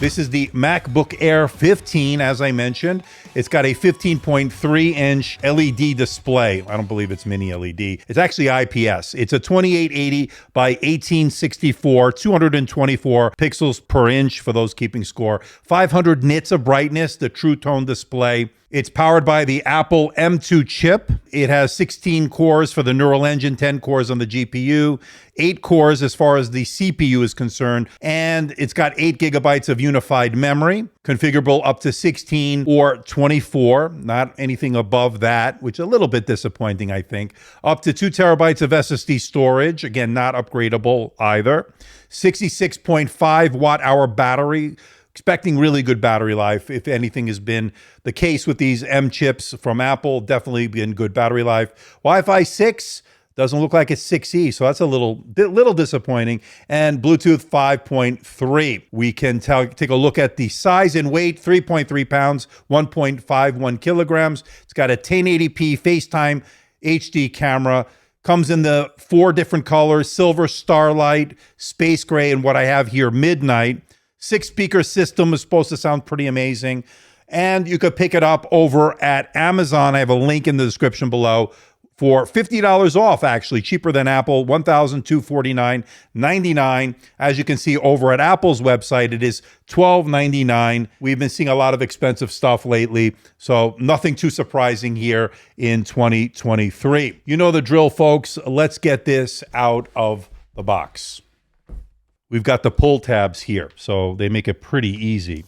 This is the MacBook Air 15, as I mentioned. It's got a 15.3-inch LED display. I don't believe it's mini LED. It's actually IPS. It's a 2880 by 1864, 224 pixels per inch for those keeping score. 500 nits of brightness, the True Tone display. It's powered by the Apple M2 chip. It has 16 cores for the Neural Engine, 10 cores on the GPU, 8 cores as far as the CPU is concerned, and it's got 8 gigabytes of unified memory, configurable up to 16 or 24, not anything above that, which is a little bit disappointing, I think. Up to 2 terabytes of SSD storage, again, not upgradable either. 66.5 watt-hour battery. Expecting really good battery life. If anything has been the case with these M chips from Apple, definitely been good battery life. Wi-Fi 6 doesn't look like it's 6E, so that's a little disappointing. And Bluetooth 5.3. We can take a look at the size and weight, 3.3 pounds, 1.51 kilograms. It's got a 1080p FaceTime HD camera. Comes in the 4 different colors, silver, starlight, space gray, and what I have here, midnight. 6-speaker system is supposed to sound pretty amazing. And you could pick it up over at Amazon. I have a link in the description below for $50 off, actually, cheaper than Apple, $1,249.99. As you can see over at Apple's website, it is $1,299. We've been seeing a lot of expensive stuff lately, so nothing too surprising here in 2023. You know the drill, folks. Let's get this out of the box. We've got the pull tabs here, so they make it pretty easy.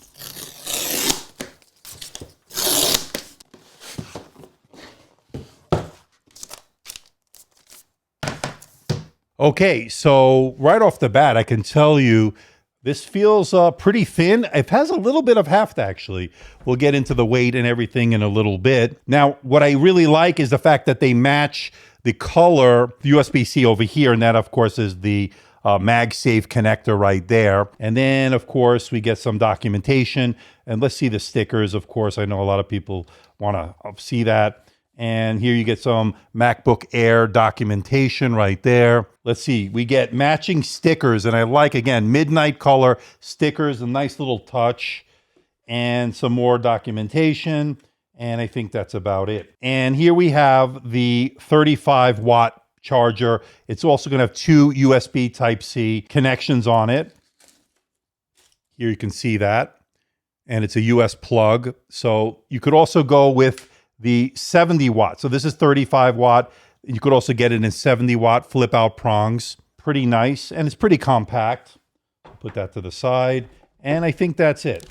Okay, so right off the bat, I can tell you this feels pretty thin. It has a little bit of heft, actually. We'll get into the weight and everything in a little bit. Now, what I really like is the fact that they match the color USB-C over here, and that, of course, is the MagSafe connector right there. And then, of course, we get some documentation. And let's see the stickers, of course. I know a lot of people want to see that. And here you get some MacBook Air documentation right there. Let's see, we get matching stickers. And I like, again, midnight color stickers, a nice little touch. And some more documentation. And I think that's about it. And here we have the 35-watt charger. It's also going to have 2 USB Type-C connections on it. Here you can see that. And it's a US plug. So you could also go with the 70 watt. So this is 35 watt. You could also get it in 70 watt flip out prongs. Pretty nice. And it's pretty compact. Put that to the side. And I think that's it.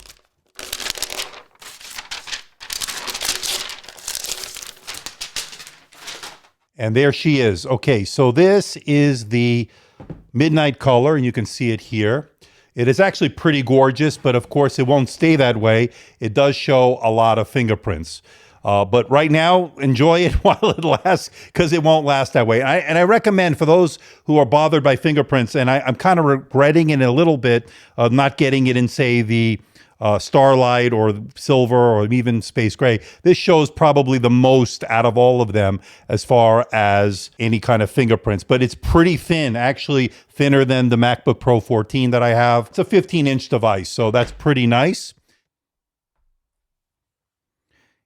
And there she is. Okay, so this is the midnight color, and you can see it here. It is actually pretty gorgeous, but of course it won't stay that way. It does show a lot of fingerprints. But right now, enjoy it while it lasts, because it won't last that way. And I recommend for those who are bothered by fingerprints, and I'm kind of regretting it a little bit of not getting it in, say, the Starlight or Silver or even Space Gray. This shows probably the most out of all of them as far as any kind of fingerprints, but it's pretty thin, actually thinner than the MacBook Pro 14 that I have. It's a 15-inch device, so that's pretty nice.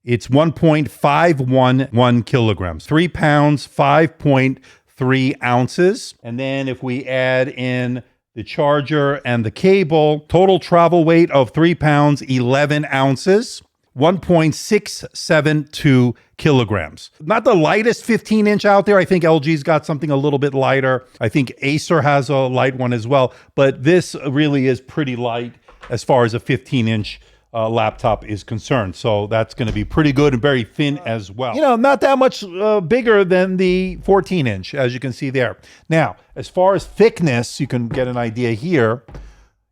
It's 1.511 kilograms, 3 pounds, 5.3 ounces. And then if we add in the charger and the cable, total travel weight of 3 pounds, 11 ounces, 1.672 kilograms. Not the lightest 15-inch out there. I think LG's got something a little bit lighter. I think Acer has a light one as well, but this really is pretty light as far as a 15-inch laptop is concerned. So that's going to be pretty good and very thin as well. You know, not that much bigger than the 14-inch, as you can see there. Now, as far as thickness, you can get an idea here.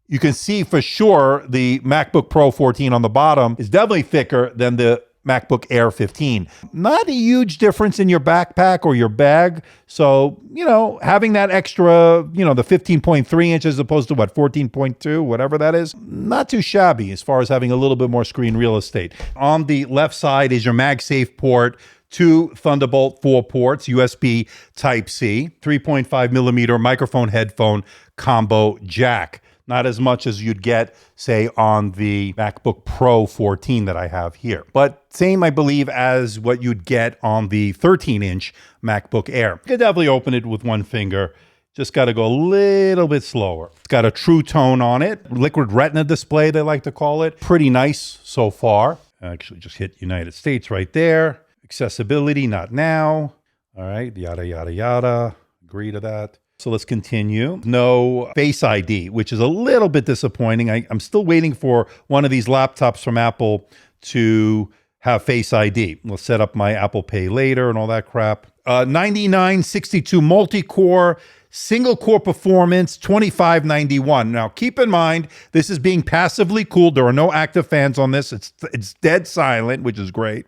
You can see for sure the MacBook Pro 14 on the bottom is definitely thicker than the MacBook Air 15. Not a huge difference in your backpack or your bag. So, you know, having that extra, the 15.3 inches as opposed to 14.2, whatever that is, not too shabby as far as having a little bit more screen real estate. On the left side is your MagSafe port, 2 Thunderbolt 4 ports, USB Type-C, 3.5 millimeter microphone headphone combo jack. Not as much as you'd get, say, on the MacBook Pro 14 that I have here. But same, I believe, as what you'd get on the 13-inch MacBook Air. You could definitely open it with one finger. Just got to go a little bit slower. It's got a True Tone on it. Liquid Retina display, they like to call it. Pretty nice so far. Actually, just hit United States right there. Accessibility, not now. All right, yada, yada, yada. Agree to that. So let's continue. No Face ID, which is a little bit disappointing. I'm still waiting for one of these laptops from Apple to have Face ID. We'll set up my Apple Pay later and all that crap. 9962 multi-core, single-core performance, 2591. Now, keep in mind, this is being passively cooled. There are no active fans on this. It's dead silent, which is great.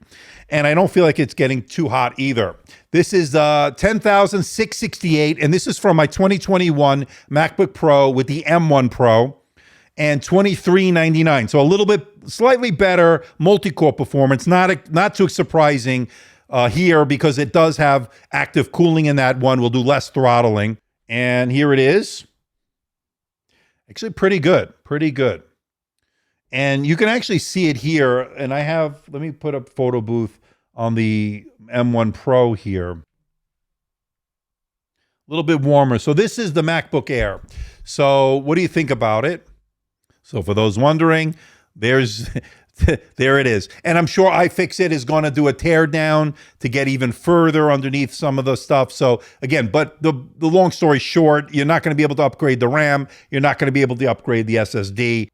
And I don't feel like it's getting too hot either. This is 10,668, and this is from my 2021 MacBook Pro with the M1 Pro, and 2399. So a little bit, slightly better multi-core performance. Not too surprising here because it does have active cooling in that one. We'll do less throttling. And here it is. Actually pretty good, pretty good. And you can actually see it here. And I have, let me put up photo booth on the M1 Pro here. A little bit warmer. So this is the MacBook Air. So what do you think about it? So for those wondering, there's there it is. And I'm sure iFixit is going to do a teardown to get even further underneath some of the stuff. So again, but the long story short, you're not going to be able to upgrade the RAM. You're not going to be able to upgrade the SSD.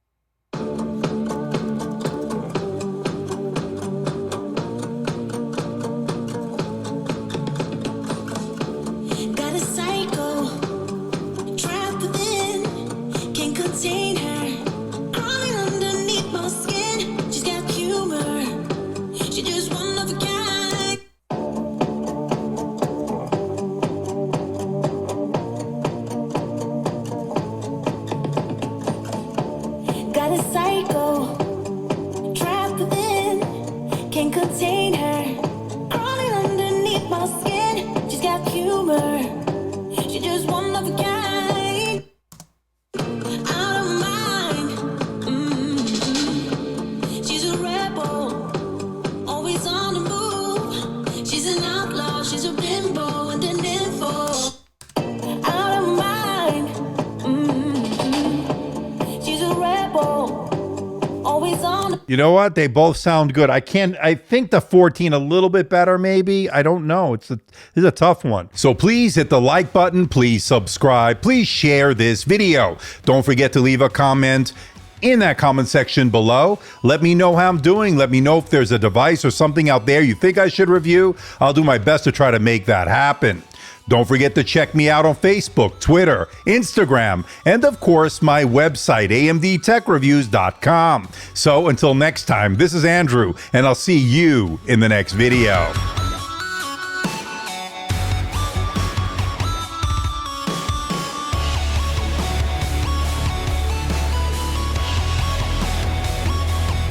You know what? They both sound good. I think the 14 a little bit better, maybe. I don't know. This is a tough one. So please hit the like button. Please subscribe. Please share this video. Don't forget to leave a comment in that comment section below. Let me know how I'm doing. Let me know if there's a device or something out there you think I should review. I'll do my best to try to make that happen. Don't forget to check me out on Facebook, Twitter, Instagram, and of course, my website, amdtechreviews.com. So until next time, this is Andrew, and I'll see you in the next video.